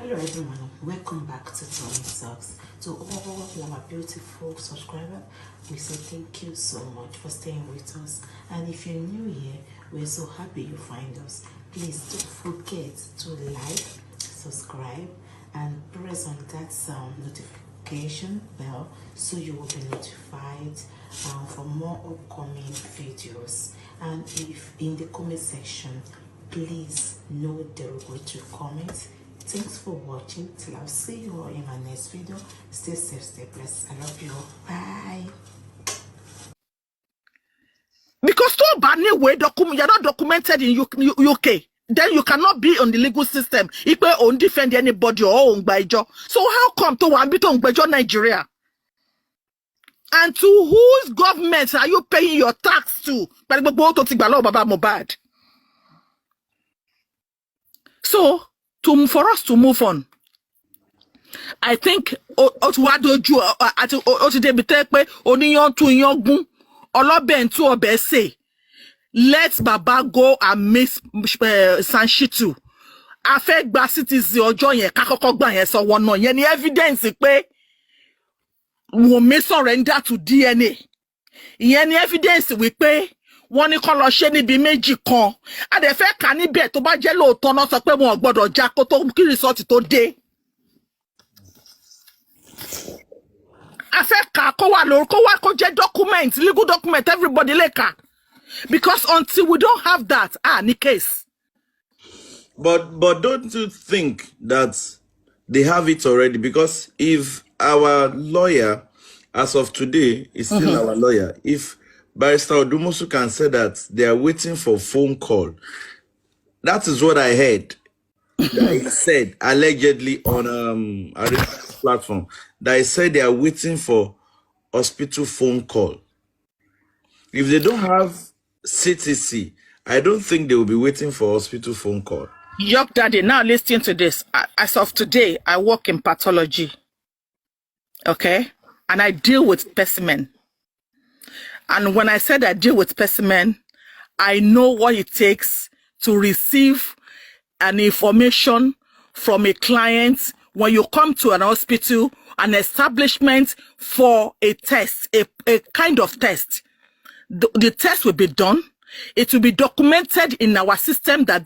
Hello everyone, welcome back to Tony Talks. To all my beautiful subscribers, we say thank you so much for staying with us. And if you're new here, we're so happy you find us. Please don't forget to like, subscribe, and press on that notification bell so you will be notified for more upcoming videos. And if in the comment section, please no derogatory comments. Thanks for watching. Till I'll see you all in my next video. Stay safe, stay blessed. I love you all. Bye. Because so bad anyway, you're not documented in UK. Then you cannot be on the legal system. If you don't defend anybody or own by job. So how come to one bit on Nigeria? And to whose government are you paying your tax to? Mohbad. So for us to move on, I think let Baba go and miss Sanshitu. Affect gba citizen ojo yen ka kokko gba yen so won no yen ni evidence pe Wunmi surrender to DNA. Yen ni evidence wí pé wọ́n ní kó lọ ṣe níbi méjì kan. A dẹ̀ fẹ́ kà níbẹ̀ tó bá jẹ́ lóòótọ́ náà sọ pé wọn ò gbọ́dọ̀ já kó tó kí result tó dé. A fẹ́ kà kó wà lórí kó wá kó jẹ́ document, legal document, everybody lè kà. Because until we don't have that, ní case. But don't you think that they have it already? Because if our lawyer, as of today, is still our lawyer, if Barrister Odumosu can say that they are waiting for phone call, that is what I heard. That he said allegedly on a platform that he said they are waiting for hospital phone call. If they don't have CTC, I don't think they will be waiting for hospital phone call. Yuck, Daddy, now listen to this. As of today, I work in pathology. Okay? And I deal with specimen. And when I said I deal with specimen, I know what it takes to receive an information from a client when you come to an hospital, an establishment for a test, a kind of test. The test will be done. It will be documented in our system that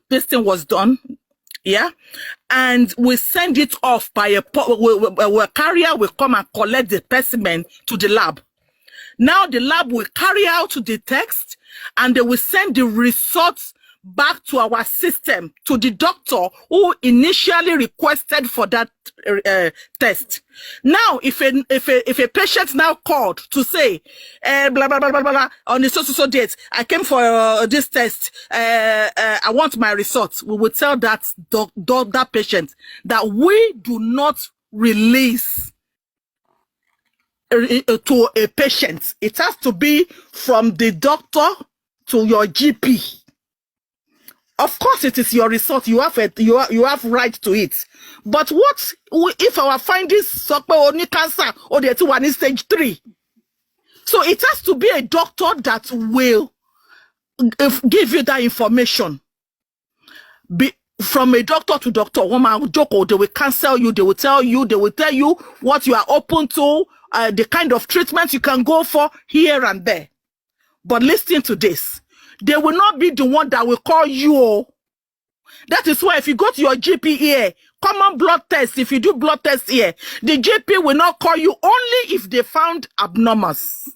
this thing was done. Yeah, and we send it off by a carrier will come and collect the specimen to the lab. Now the lab will carry out the text and they will send the results back to our system, to the doctor who initially requested for that test. Now, if a patient now called to say, blah, blah, blah, blah, blah, on the so date, I came for this test, I want my results, we will tell that that patient that we do not release to a patient. It has to be from the doctor to your GP. Of course, it is your result. You have right to it. But what if our findings only cancer or the one is stage 3? So it has to be a doctor that will give you that information. From a doctor to doctor, woman joko, they will cancel you. They will tell you what you are open to, the kind of treatment you can go for here and there. But listen to this. They will not be the one that will call you. That is why if you go to your GP here, common blood test, if you do blood test here, the GP will not call you only if they found abnormals.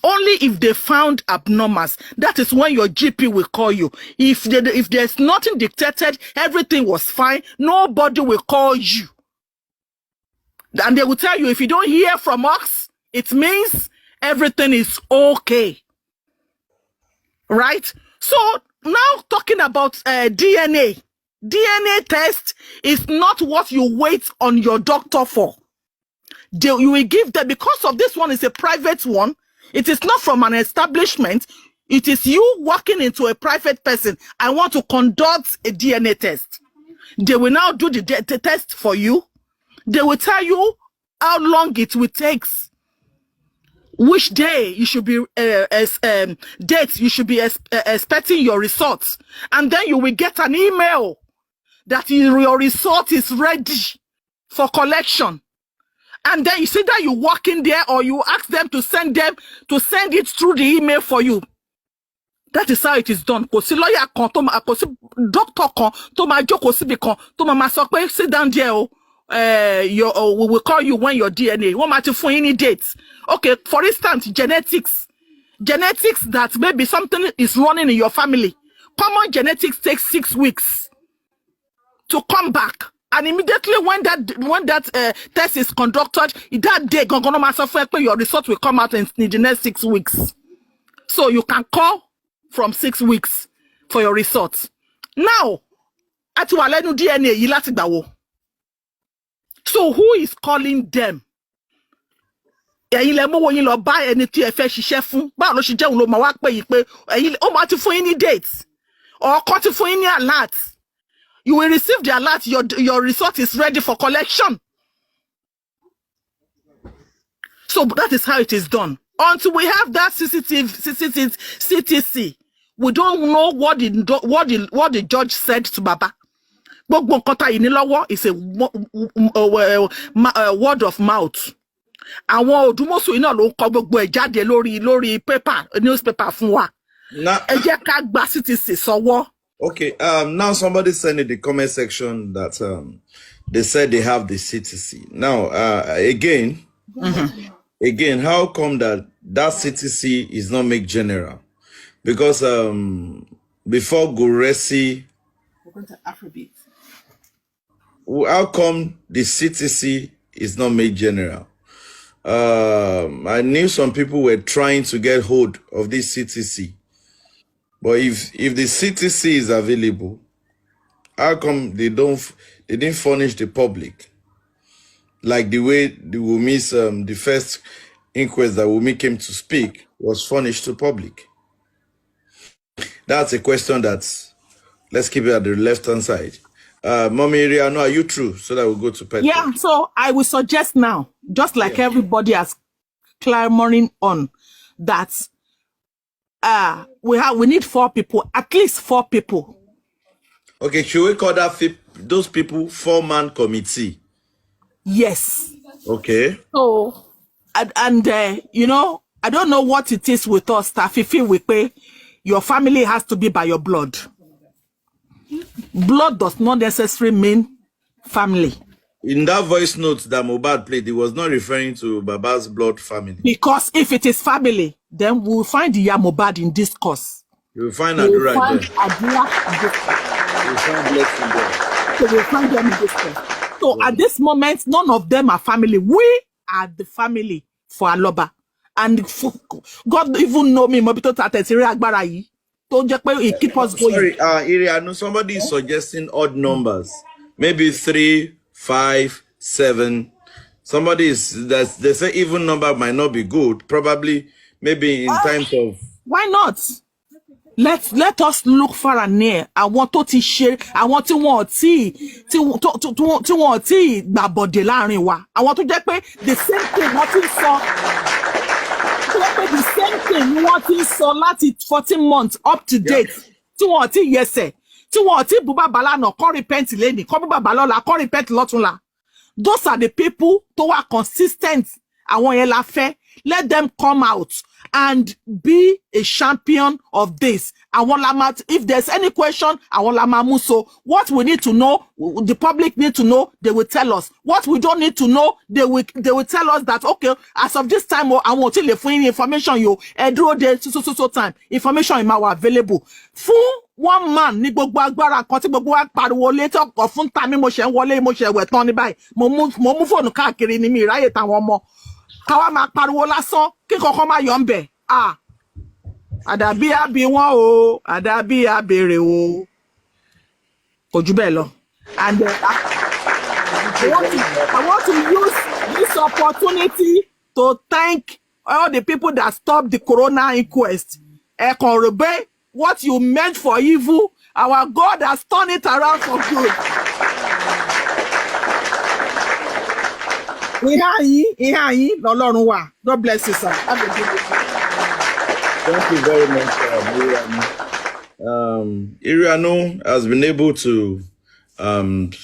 Only if they found abnormals. That is when your GP will call you. If there's nothing dictated, everything was fine, nobody will call you. And they will tell you, if you don't hear from us, it means everything is okay. Right? So now talking about DNA. DNA test is not what you wait on your doctor for. You will give them, because of this one is a private one. It is not from an establishment. It is you walking into a private person. I want to conduct a DNA test. They will now do the test for you. They will tell you how long it will take. which day you should be date you should be expecting your results, and then you will get an email that your result is ready for collection. And then you see that you walk in there, or you ask them to send it through the email for you. That is how it is done. Kò sí lawyer kan tó máa, kò sí doctor kan tó máa jókòó síbi kan tó máa sọ pé sit down there we will call you when your DNA. Wọ́n máa ti fún yín ní dates. Okay, for instance, genetics that maybe something is running in your family. Common genetics takes 6 weeks to come back. And immediately when that test is conducted, that day, your result will come out in the next 6 weeks. So you can call from 6 weeks for your results. Now, DNA. So who is calling them? Buy any TFS dates or for any alerts. You will receive the alert. Your result is ready for collection. So that is how it is done. Until we have that CTC, we don't know what the judge said to Baba. Is a word of mouth. Àwọn Odumosu iná ló ń kọ gbogbo ẹ̀ jáde lórí paper, newspaper fún wa. Ẹ jẹ́ ká gba CTC sọ́wọ́. Okay, now somebody sent in the comment section that they said they have the CTC. Now, again, how come that CTC is not made general? Because before Guresi, we're going to Afrobeat. How come the CTC is not made general? I knew some people were trying to get hold of this CTC. But if the CTC is available, how come they didn't furnish the public? Like the way the Wumi's the first inquest that Wumi came to speak was furnished to public. That's a question let's keep it at the left-hand side. Mommy Riano, are you true? So that we'll go to Petro. Yeah, so I will suggest now, just like everybody has clamoring on, that we need 4 people, at least 4 people. Okay, should we call those people 4-man committee? Yes. Okay. So, and you know, I don't know what it is with us, Tafifi, we pay. Your family has to be by your blood. Blood does not necessarily mean family. In that voice note that Mohbad played, he was not referring to Baba's blood family. Because if it is family, then we'll find the Mohbad in discourse. You'll find Adura there. You'll find blessing there. So we'll find them in discourse. So at this moment, none of them are family. We are the family for Aloba. And God even know me, Mobito Tatesiri Agbarayi. It keep us going. Sorry, Iri, I know somebody is suggesting odd numbers. Maybe 3, 5, 7. Somebody they say even number might not be good. Probably, maybe in times of. Why not? Let us look far and near. I want to share. I want to body láàrin wa. I want to get the same thing. What is so? The same thing. What is so? Lati 14 months up to date. Tí wọ́n ti yẹsẹ̀. Tí wọ́n ti buba bala no kon repent leni. Kon buba bala la kon repent lọ́túnla. Those are the people who are consistent. Àwọn yẹn la fẹ́. Let them come out and be a champion of this. If there's any question, so what we need to know, the public need to know, they will tell us. What we don't need to know, they will tell us that, okay, as of this time, I want to find information you so time. Information is now available. One man ní gbogbo agbára kan tí gbogbo wa pariwo later of fún time mo ṣe ń wọlé mo ṣe wẹ̀ tán ní báyìí mo mú phone káàkiri ni mi ráyè tàwọn ọmọ káwa máa pariwo lásán kí kankan máa yọ ńbẹ̀ àdàbí àbí wọn o àdàbí àbèrè o kò jù bẹ́ẹ̀ lọ. And I want to use this opportunity to thank all the people that stopped the corona inquest. Ekonrebe, what you meant for evil, our God has turned it around for good. God bless you, sir. Have a good day. Thank you very much, Iriano has been able to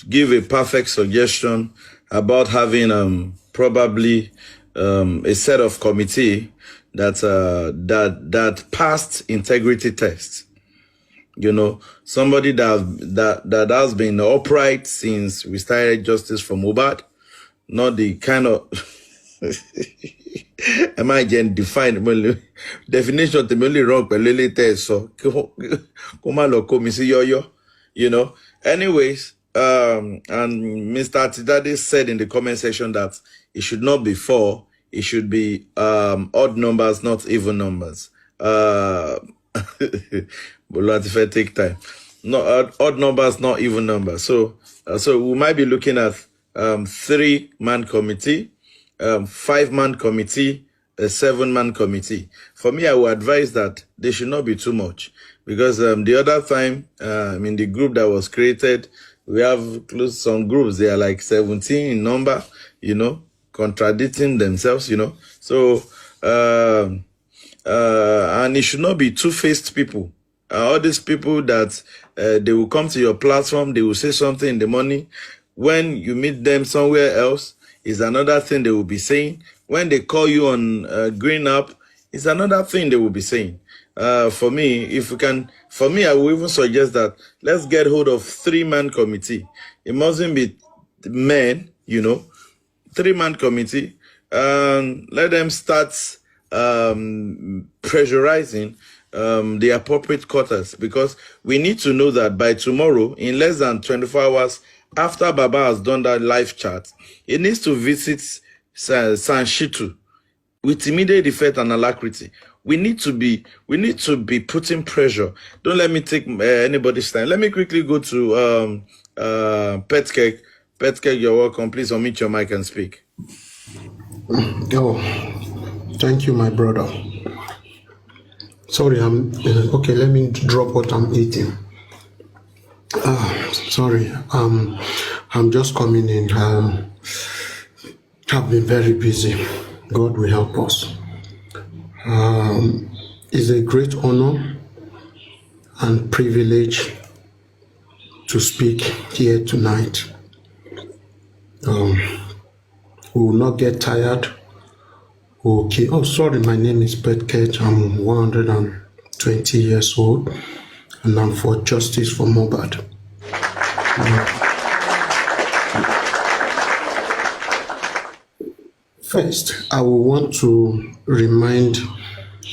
give a perfect suggestion about having probably a set of committee that passed integrity tests. You know, somebody that has been upright since we started justice for Mohbad, not the kind of am I again defined definition to me only wrong but so you know. Anyways, and Mr. Atidade said in the comment section that it should not be 4, it should be odd numbers, not even numbers. But if I take time, no odd numbers, not even numbers. So we might be looking at 3-man committee, 5-man committee, a 7-man committee. For me, I would advise that they should not be too much, because the other time, in the group that was created, we have close some groups. They are like 17 in number, you know, contradicting themselves, you know. So and it should not be two-faced people. All these people that they will come to your platform, they will say something in the morning. When you meet them somewhere else, is another thing they will be saying. When they call you on Green Up, it's another thing they will be saying. For me, if we can, for me, I will even suggest that let's get hold of 3-man committee. It mustn't be men, you know, 3-man committee. Let them start pressurizing the appropriate quarters, because we need to know that by tomorrow, in less than 24 hours, after Baba has done that live chat, he needs to visit Sanshitu with immediate effect and alacrity. We need to be putting pressure. Don't let me take anybody's time. Let me quickly go to Pet Cake. Pet Cake, you're welcome. Please unmute your mic and speak. Oh, thank you, my brother. Sorry, okay. Let me drop what I'm eating. Sorry, I'm just coming in. I've been very busy. God will help us. It's a great honor and privilege to speak here tonight. We will not get tired. Okay. Oh, sorry. My name is Pet Cage. I'm 120 years old, and I'm for justice for Mohbad. First, I will want to remind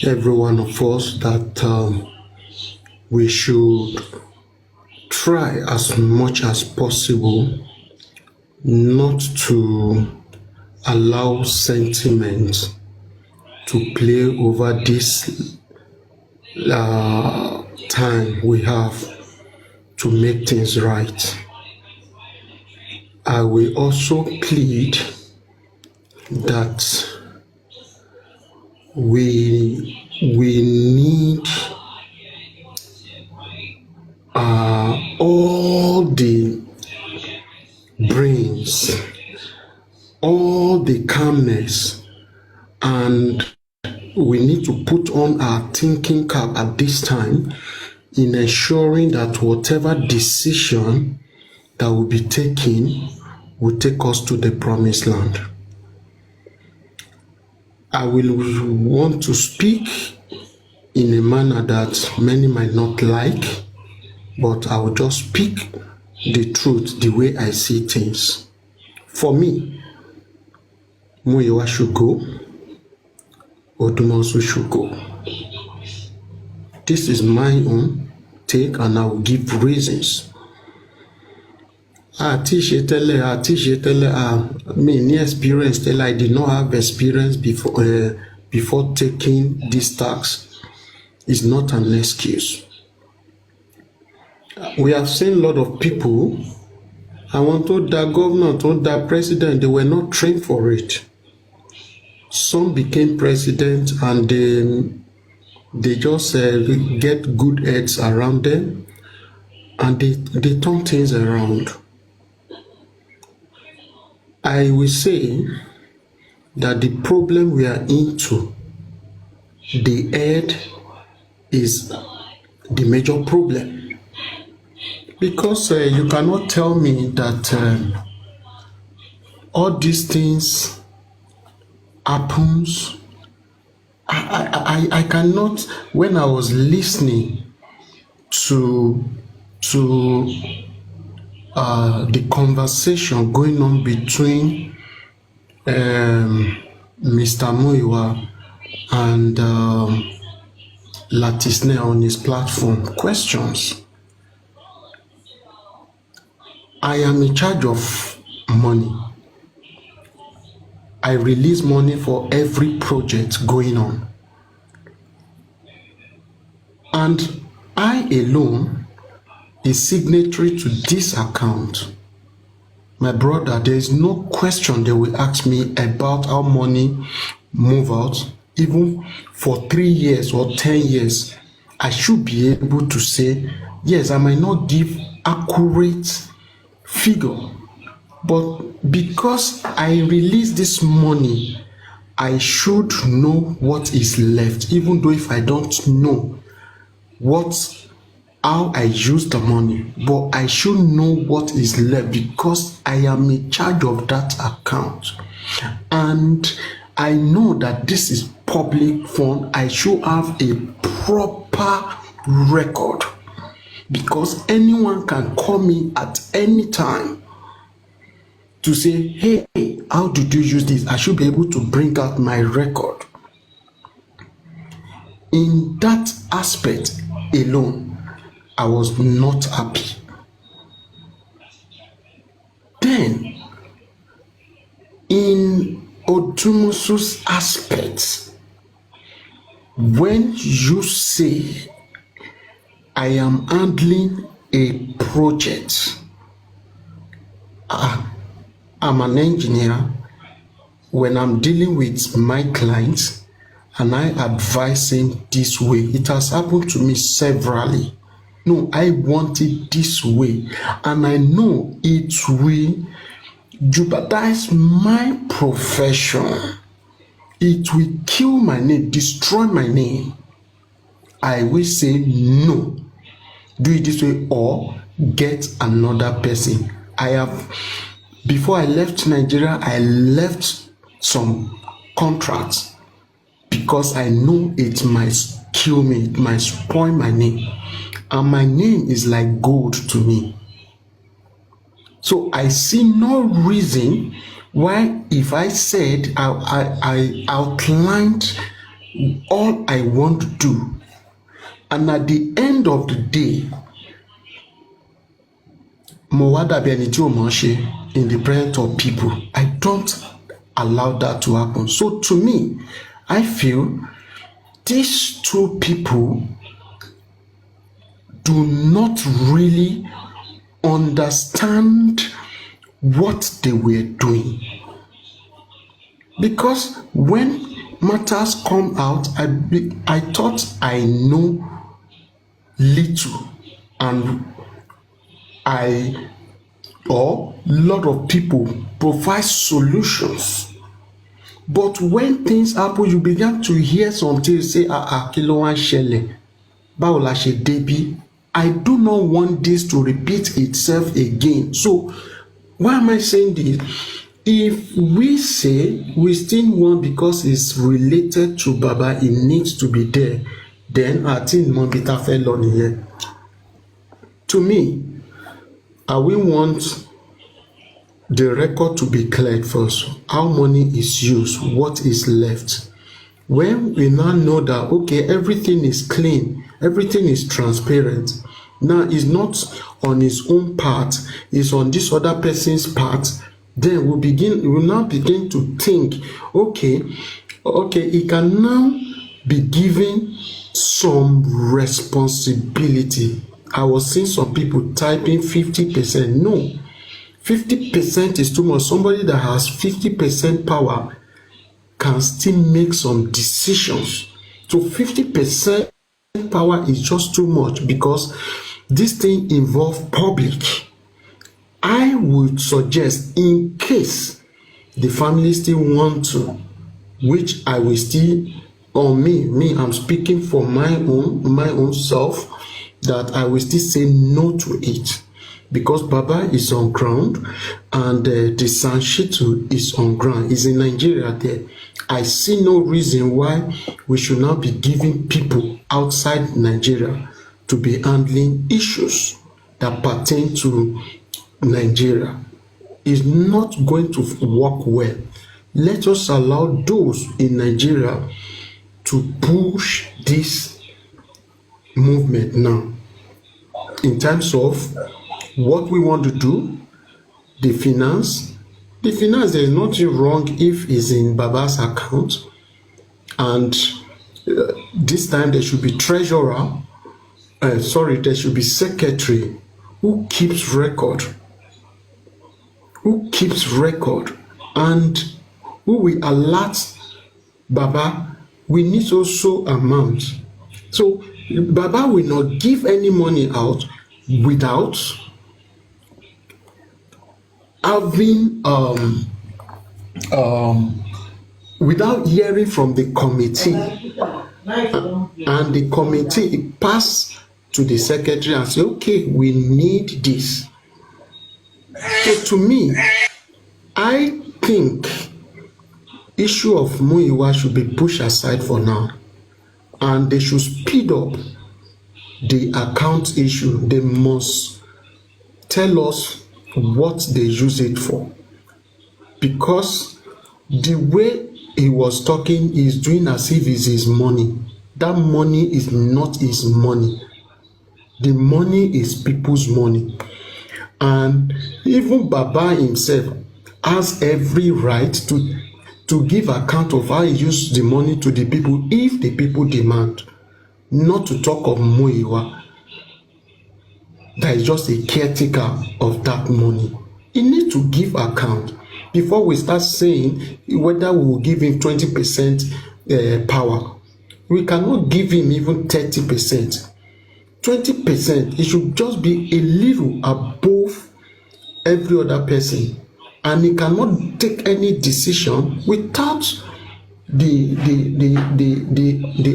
every one of us that we should try as much as possible not to allow sentiment to play over this time we have to make things right. I will also plead that we need all the brains, all the calmness, and we need to put on our thinking cap at this time in ensuring that whatever decision that will be taken will take us to the promised land. I will want to speak in a manner that many might not like, but I will just speak the truth the way I see things. For me, Muyiwa should go, Odumosu should go. This is my own take, and I will give reasons. Me experience tell I did not have experience before taking this tax is not an excuse. We have seen a lot of people, I want to that governor, told that president, they were not trained for it. Some became president and they just get good heads around them, and they turn things around. I will say that the problem we are into, the head is the major problem. Because you cannot tell me that all these things happens. I cannot. When I was listening to the conversation going on between Mr. Muiwa and Latisne on his platform, questions. I am in charge of money. I release money for every project going on. And I alone is signatory to this account. My brother, there is no question they will ask me about how money move out. Even for 3 years or 10 years, I should be able to say, yes, I might not give accurate figure, but because I release this money, I should know what is left, even though if I don't know how I use the money, but I should know what is left because I am in charge of that account. And I know that this is public fund. I should have a proper record because anyone can call me at any time to say, hey, how did you use this? I should be able to bring out my record. In that aspect alone, I was not happy. Then, in Odumosu's aspect, when you say I am handling a project, I'm an engineer. When I'm dealing with my clients and I advise him this way, it has happened to me severally. No, I want it this way, and I know it will jeopardize my profession. It will kill my name, destroy my name. I will say no, do it this way or get another person. Before I left Nigeria, I left some contracts because I know it might kill me, it might spoil my name. And my name is like gold to me. So I see no reason why, if I said I outlined all I want to do, and at the end of the day, Mohbad in the presence of people, I don't allow that to happen. So to me, I feel these two people do not really understand what they were doing. Because when matters come out, I thought I know little, and a lot of people provide solutions. But when things happen, you begin to hear something, you say, kí ló wá ń ṣẹlẹ̀? Báwo la ṣe débí? I do not want this to repeat itself again. So why am I saying this? If we say we still want because it's related to Baba, it needs to be there, then I think Mobita fell on here. To me, we want the record to be cleared first. How money is used, what is left. When we now know that, okay, everything is clean, everything is transparent, now it's not on his own part, it's on this other person's part, then we'll now begin to think, okay, he can now be given some responsibility. I was seeing some people typing 50%. No, 50% is too much. Somebody that has 50% power can still make some decisions. So 50% power is just too much because this thing involves public. I would suggest, in case the family still want to which I will still, on me, I'm speaking for my own self, that I will still say no to it, because Baba is on ground and the Sanshitu is on ground, is in Nigeria there. I see no reason why we should not be giving people outside Nigeria to be handling issues that pertain to Nigeria. Is not going to work well. Let us allow those in Nigeria to push this movement now. In terms of what we want to do, the finance, there is nothing wrong if it's in Baba's account, and this time there should be treasurer, there should be secretary who keeps record, and who will alert Baba, we need also amount. So Baba will not give any money out without having without hearing from the committee, and the committee pass to the secretary and say, okay, we need this. So to me, I think issue of Muyiwa should be pushed aside for now, and they should speed up the account issue. They must tell us what they use it for, because the way he was talking is doing as if it's his money. That money is not his money. The money is people's money, and even Baba himself has every right to give account of how he used the money to the people if the people demand. Not to talk of Muyiwa, that is just a caretaker of that money. He needs to give account before we start saying whether we will give him 20% power. We cannot give him even 30%. 20%, it should just be a little above every other person, and he cannot take any decision without the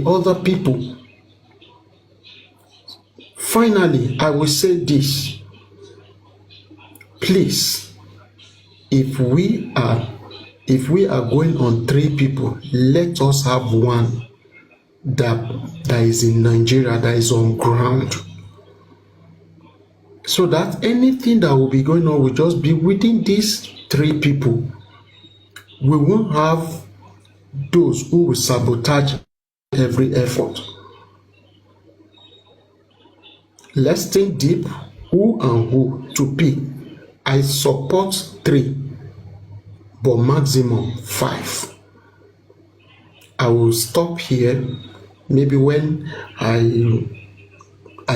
other people. Finally, I will say this: please, if we are going on 3 people, let us have one that is in Nigeria, that is on ground, so that anything that will be going on will just be within these 3 people. We won't have those who will sabotage every effort. Let's think deep who and who to pick. I support 3, but maximum 5. I will stop here. Maybe when I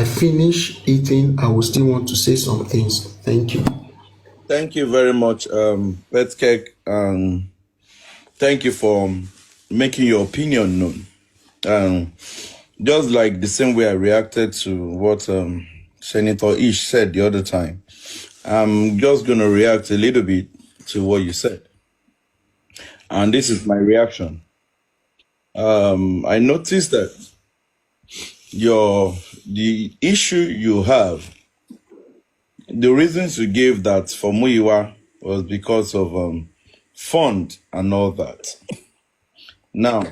finish eating, I will still want to say some things. Thank you. Thank you very much, Petcake, and thank you for making your opinion known. Just like the same way I reacted to what Senator Ish said the other time, I'm just going to react a little bit to what you said. And this is my reaction. I noticed that the issue you have, the reasons you gave that for Muyiwa was because of fund and all that. Now,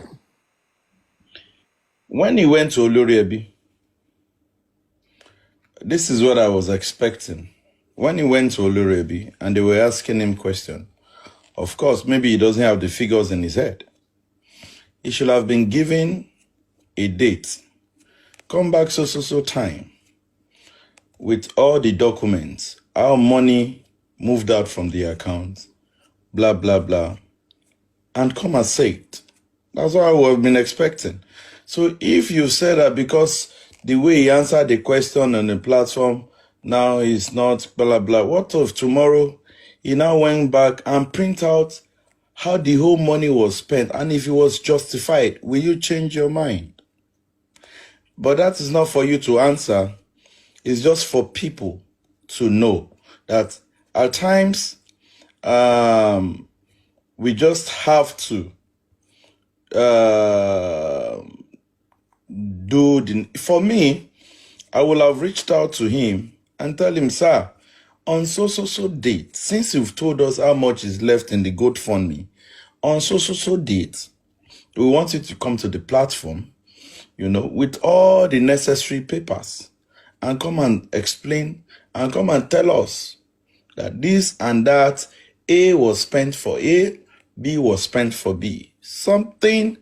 when he went to Oloriebi, this is what I was expecting. When he went to Oloriebi and they were asking him questions, of course, maybe he doesn't have the figures in his head. He should have been given a date. Come back so time with all the documents, how money moved out from the account, blah, blah, blah, and come and say it. That's what I would have been expecting. So if you said that because the way he answered the question on the platform now is not blah, blah, what of tomorrow he now went back and print out how the whole money was spent, and if it was justified, will you change your mind? But that is not for you to answer. It's just for people to know that at times we just have to do the, for me, I will have reached out to him and tell him, sir, on so date, since you've told us how much is left in the GoFundMe, on so date, we want you to come to the platform, with all the necessary papers and come and explain and come and tell us that this and that, A was spent for A, B was spent for B. Something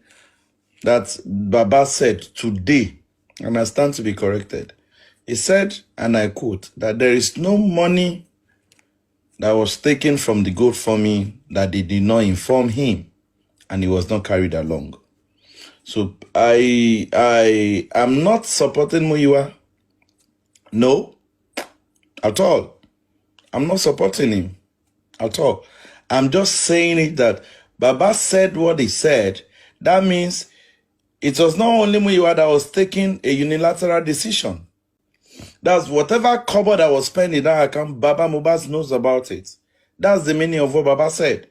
that Baba said today, and I stand to be corrected. He said, and I quote, that there is no money that was taken from the GoFundMe that they did not inform him, and he was not carried along. So I am not supporting Muyiwa. No, at all. I'm not supporting him at all. I'm just saying it that Baba said what he said. That means it was not only Muyiwa that was taking a unilateral decision. That's whatever cover that was spent in that account, Baba Mohbad knows about it. That's the meaning of what Baba said.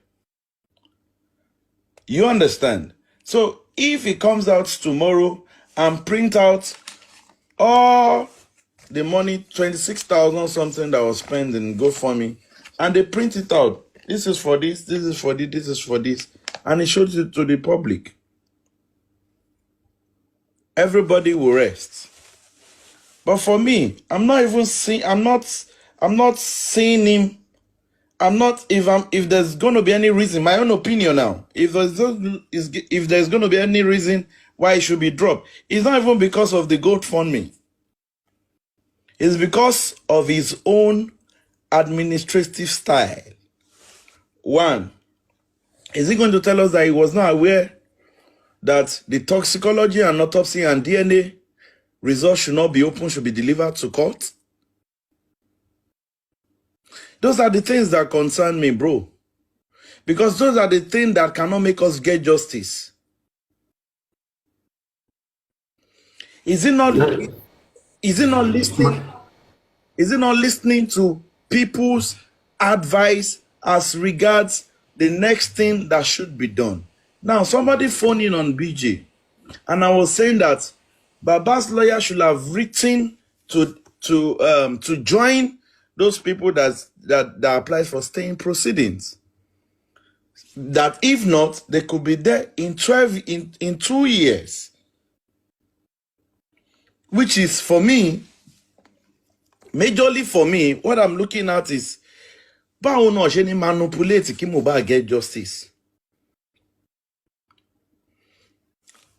You understand? So if he comes out tomorrow and print out all the money, 26,000 something that was spent in GoFundMe, and they print it out, this is for this, this is for this, this is for this, and he shows it to the public, everybody will rest. But for me, I'm not seeing him. If there's going to be any reason, my own opinion now, if there's going to be any reason why it should be dropped, it's not even because of the GoFundMe. It's because of his own administrative style. One, is he going to tell us that he was not aware that the toxicology and autopsy and DNA results should not be open, should be delivered to court? Those are the things that concern me, bro. Because those are the things that cannot make us get justice. Is it not listening? Is it not listening to people's advice as regards the next thing that should be done? Now, somebody phoned in on BJ, and I was saying that Baba's lawyer should have written to join those people that applies for staying proceedings. That if not, they could be there in 2 years. Which is, for me, majorly for me, what I'm looking at is, báwo náà ṣe ní manipulate kí Mohbad get justice.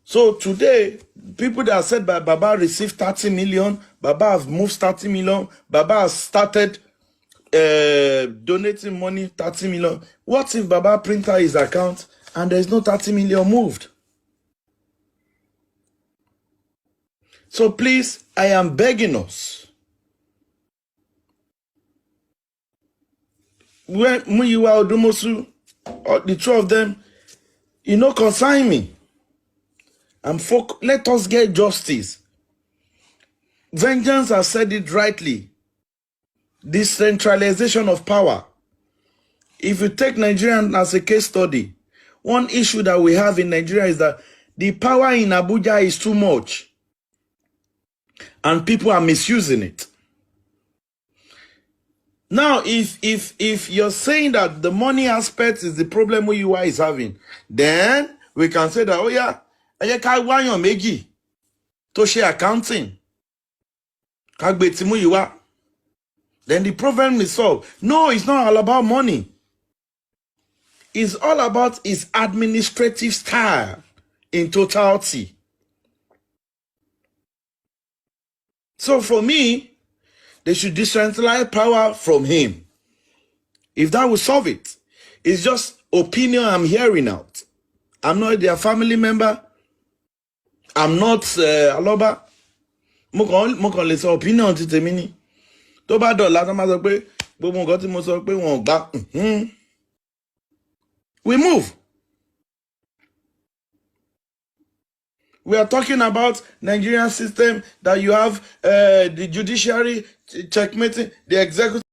So today, people that said by Baba received 30 million, Baba has moved 30 million, Baba has started donating money, 30 million. What if Baba printed his account and there's no 30 million moved? So please, I am begging us. When Muyiwa, Odumosu, the two of them, consign me. And let us get justice. Vengeance has said it rightly. Decentralization of power. If you take Nigeria as a case study, one issue that we have in Nigeria is that the power in Abuja is too much. And people are misusing it. Now, if you're saying that the money aspect is the problem Muyiwa is having, then we can say that, oh yeah, Meji to share accounting. Then the problem is solved. No, it's not all about money. It's all about his administrative style in totality. So for me, they should decentralize power from him. If that will solve it. It's just opinion I'm hearing out. I'm not their family member. I'm not Aloba. Mo kàn lè sọ opinion ti tèmi ni. Tó bá dọ̀la tó máa sọ pé gbogbo nǹkan tí mo sọ pé wọn gbà. We move. We are talking about Nigerian system that you have the judiciary checkmating, the executive